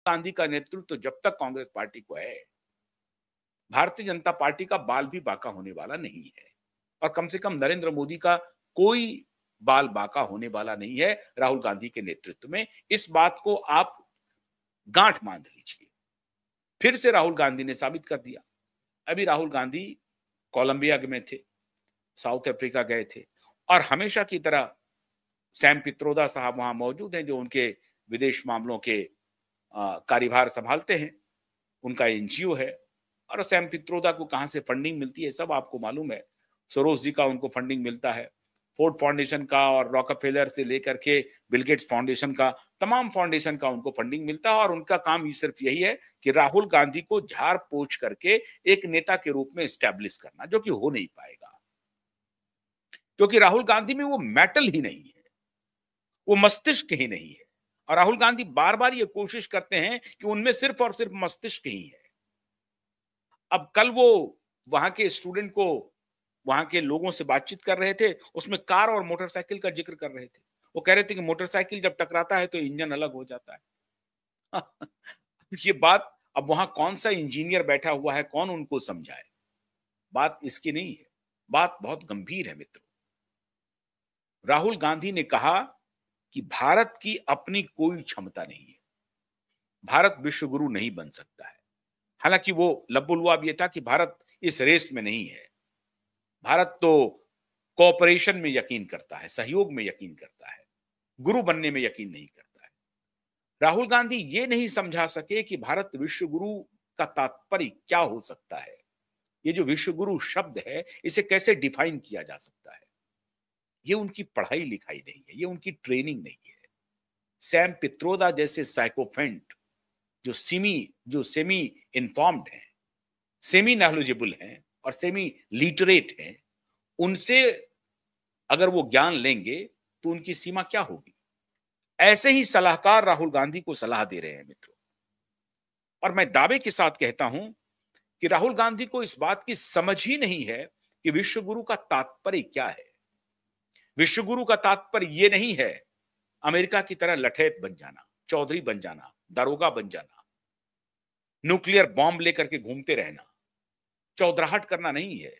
गांधी का नेतृत्व जब तक कांग्रेस पार्टी को है, भारतीय जनता पार्टी का बाल भी बांका होने वाला नहीं है। और कम से कम नरेंद्र मोदी का कोई बाल बांका होने वाला नहीं है राहुल गांधी के नेतृत्व में। इस बात को आप गांठ बांध लीजिए। फिर से राहुल गांधी ने साबित कर दिया। अभी राहुल गांधी कोलंबिया में थे, साउथ अफ्रीका गए थे, और हमेशा की तरह सैम पित्रोदा साहब वहां मौजूद हैं, जो उनके विदेश मामलों के कार्यभार संभालते हैं, उनका एनजीओ है। और सैम पित्रोदा को कहां से फंडिंग मिलती है सब आपको मालूम है। सोरोस जी का उनको फंडिंग मिलता है, फोर्ड फाउंडेशन का और रॉकफेलर से लेकर के बिल गेट्स फाउंडेशन का, तमाम फाउंडेशन का उनको फंडिंग मिलता है। और उनका काम ही सिर्फ यही है कि राहुल गांधी को झाड़ पोंछ करके एक नेता के रूप में स्टैब्लिश करना, जो कि हो नहीं पाएगा, क्योंकि राहुल गांधी में वो मेटल ही नहीं है, वो मस्तिष्क ही नहीं है। और राहुल गांधी बार बार ये कोशिश करते हैं कि उनमें सिर्फ और सिर्फ मस्तिष्क ही है। अब कल वो वहां के स्टूडेंट को, वहां के लोगों से बातचीत कर रहे थे, उसमें कार और मोटरसाइकिल का जिक्र कर रहे थे। वो कह रहे थे कि मोटरसाइकिल जब टकराता है तो इंजन अलग हो जाता है। ये बात, अब वहां कौन सा इंजीनियर बैठा हुआ है, कौन उनको समझाए? बात इसकी नहीं है, बात बहुत गंभीर है मित्रों। राहुल गांधी ने कहा कि भारत की अपनी कोई क्षमता नहीं है, भारत विश्व गुरु नहीं बन सकता है। हालांकि वो लबुलवाब ये था कि भारत इस रेस में नहीं है, भारत तो कोऑपरेशन में यकीन करता है, सहयोग में यकीन करता है, गुरु बनने में यकीन नहीं करता है। राहुल गांधी ये नहीं समझा सके कि भारत विश्व गुरु का तात्पर्य क्या हो सकता है, ये जो विश्व गुरु शब्द है इसे कैसे डिफाइन किया जा सकता है। ये उनकी पढ़ाई लिखाई नहीं है, ये उनकी ट्रेनिंग नहीं है। सैम पित्रोदा जैसे साइकोफेंट जो सेमी इन्फॉर्म्ड हैं, सेमी नॉलेजेबल हैं और सेमी लिटरेट हैं, उनसे अगर वो ज्ञान लेंगे तो उनकी सीमा क्या होगी? ऐसे ही सलाहकार राहुल गांधी को सलाह दे रहे हैं मित्रों। और मैं दावे के साथ कहता हूं कि राहुल गांधी को इस बात की समझ ही नहीं है कि विश्व गुरु का तात्पर्य क्या है। विश्व गुरु का तात्पर्य यह नहीं है अमेरिका की तरह लठैत बन जाना, चौधरी बन जाना, दारोगा बन जाना, न्यूक्लियर बॉम्ब लेकर के घूमते रहना, चौधराहट करना नहीं है।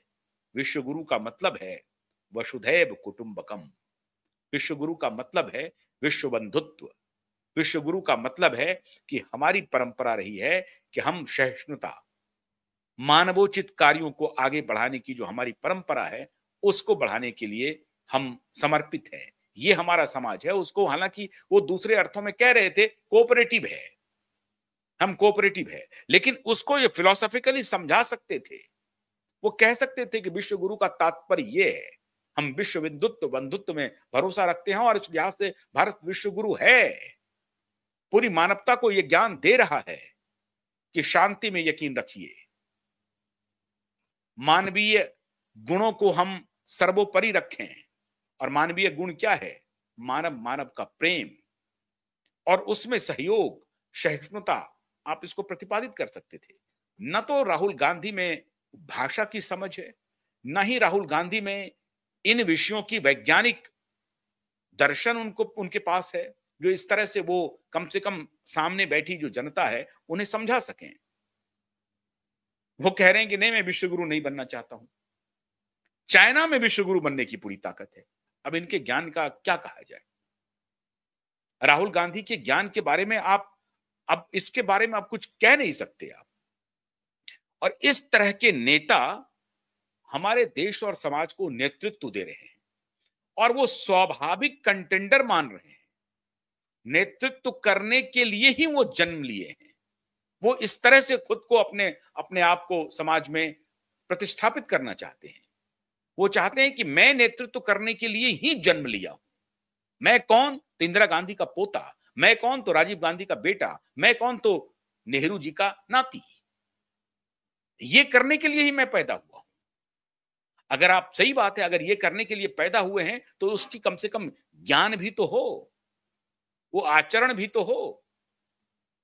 विश्व गुरु का मतलब है वसुधैव कुटुंबकम। विश्व गुरु का मतलब है विश्व बंधुत्व। विश्व गुरु का मतलब है कि हमारी परंपरा रही है कि हम सहिष्णुता, मानवोचित कार्यों को आगे बढ़ाने की जो हमारी परंपरा है उसको बढ़ाने के लिए हम समर्पित हैं। ये हमारा समाज है। उसको हालांकि वो दूसरे अर्थों में कह रहे थे कोऑपरेटिव है, हम कोऑपरेटिव है, लेकिन उसको ये फिलोसॉफिकली समझा सकते थे। वो कह सकते थे कि विश्व गुरु का तात्पर्य ये है, हम विश्व बंधुत्व बंधुत्व में भरोसा रखते हैं और इस लिहाज से भारत विश्व गुरु है। पूरी मानवता को यह ज्ञान दे रहा है कि शांति में यकीन रखिए, मानवीय गुणों को हम सर्वोपरि रखें। और मानवीय गुण क्या है? मानव मानव का प्रेम और उसमें सहयोग, सहिष्णुता, आप इसको प्रतिपादित कर सकते थे। न तो राहुल गांधी में भाषा की समझ है, न ही राहुल गांधी में इन विषयों की वैज्ञानिक दर्शन उनके पास है, जो इस तरह से वो कम से कम सामने बैठी जो जनता है उन्हें समझा सकें। वो कह रहे हैं कि नहीं, मैं विश्वगुरु नहीं बनना चाहता हूं। चाइना में विश्वगुरु बनने की पूरी ताकत है। अब इनके ज्ञान का क्या कहा जाए? राहुल गांधी के ज्ञान के बारे में आप, अब इसके बारे में आप कुछ कह नहीं सकते आप। और इस तरह के नेता हमारे देश और समाज को नेतृत्व दे रहे हैं और वो स्वाभाविक कंटेंडर मान रहे हैं। नेतृत्व करने के लिए ही वो जन्म लिए हैं। वो इस तरह से खुद को अपने अपने आप को समाज में प्रतिष्ठापित करना चाहते हैं। वो चाहते हैं कि मैं नेतृत्व करने के लिए ही जन्म लिया हूं। मैं कौन? तो इंदिरा गांधी का पोता। मैं कौन? तो राजीव गांधी का बेटा। मैं कौन? तो नेहरू जी का नाती। ये करने के लिए ही मैं पैदा हुआ हूं। अगर आप, सही बात है, अगर ये करने के लिए पैदा हुए हैं तो उसकी कम से कम ज्ञान भी तो हो, वो आचरण भी तो हो,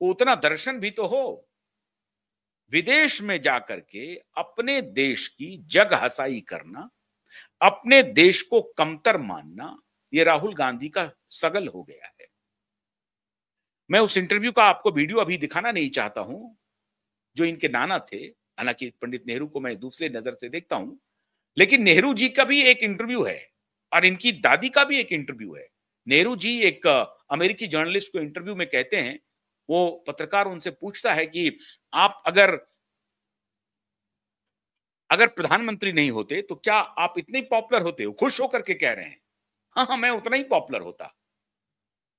उतना दर्शन भी तो हो। विदेश में जाकर के अपने देश की जग हसाई करना, अपने देश को कमतर मानना, ये राहुल गांधी का सगल हो गया है। मैं उस इंटरव्यू का आपको वीडियो अभी दिखाना नहीं चाहता हूं, जो इनके नाना थे। हालांकि पंडित नेहरू को मैं दूसरे नजर से देखता हूं, लेकिन नेहरू जी का भी एक इंटरव्यू है और इनकी दादी का भी एक इंटरव्यू है। नेहरू जी एक अमेरिकी जर्नलिस्ट को इंटरव्यू में कहते हैं, वो पत्रकार उनसे पूछता है कि आप अगर अगर प्रधानमंत्री नहीं होते तो क्या आप इतने पॉपुलर होते हो? खुश होकर के कह रहे हैं, हाँ हाँ मैं उतना ही पॉपुलर होता।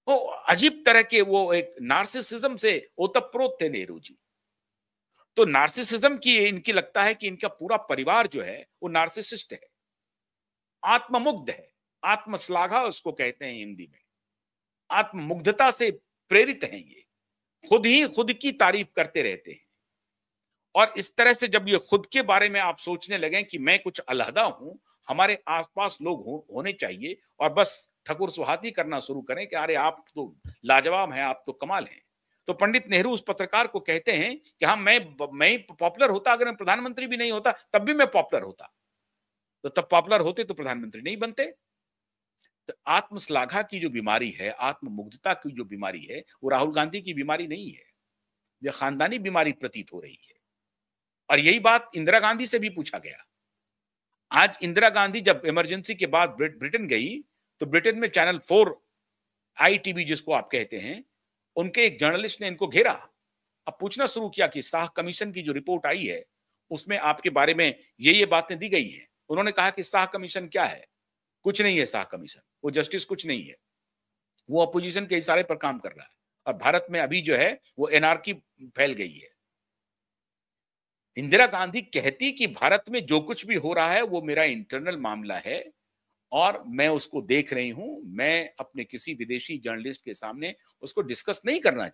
वो अजीब तरह के वो एक नार्सिसिज्म से ओतप्रोत थे नेहरू जी। तो नार्सिसिज्म की इनकी लगता है कि इनका पूरा परिवार जो है वो नार्सिसिस्ट है, आत्ममुग्ध है, आत्मश्लाघा उसको कहते हैं हिंदी में। आत्ममुग्धता से प्रेरित हैं ये, खुद ही खुद की तारीफ करते रहते हैं। और इस तरह से जब ये खुद के बारे में आप सोचने लगे कि मैं कुछ अलहदा हूं, हमारे आसपास लोग होने चाहिए, और बस ठकुर सुहाती करना शुरू करें कि अरे आप तो लाजवाब हैं, आप तो कमाल हैं। तो पंडित नेहरू उस पत्रकार को कहते हैं कि हाँ मैं पॉपुलर होता, अगर मैं प्रधानमंत्री भी नहीं होता तब भी मैं पॉपुलर होता। तो तब पॉपुलर होते तो प्रधानमंत्री नहीं बनते। तो आत्मश्लाघा की जो बीमारी है, आत्ममुग्धता की जो बीमारी है, वो राहुल गांधी की बीमारी नहीं है, यह खानदानी बीमारी प्रतीत हो रही है। और यही बात इंदिरा गांधी से भी पूछा गया। आज इंदिरा गांधी जब इमरजेंसी के बाद ब्रिटेन गई, तो ब्रिटेन में चैनल 4 आईटीवी जिसको आप कहते हैं, उनके एक जर्नलिस्ट ने इनको घेरा। अब पूछना शुरू किया कि शाह कमीशन की जो रिपोर्ट आई है, उसमें आपके बारे में ये बातें दी गई हैं। उन्होंने कहा कि शाह कमीशन क्या है? कुछ नहीं है शाह कमीशन, वो जस्टिस कुछ नहीं है, वो अपोजिशन के इशारे पर काम कर रहा है। और भारत में अभी जो है वो एनार्की फैल गई है। इंदिरा गांधी कहती कि भारत में जो कुछ भी हो रहा है वो मेरा इंटरनल मामला है और मैं उसको देख रही हूं, मैं अपने किसी विदेशी जर्नलिस्ट के सामने उसको डिस्कस नहीं करना चाहती।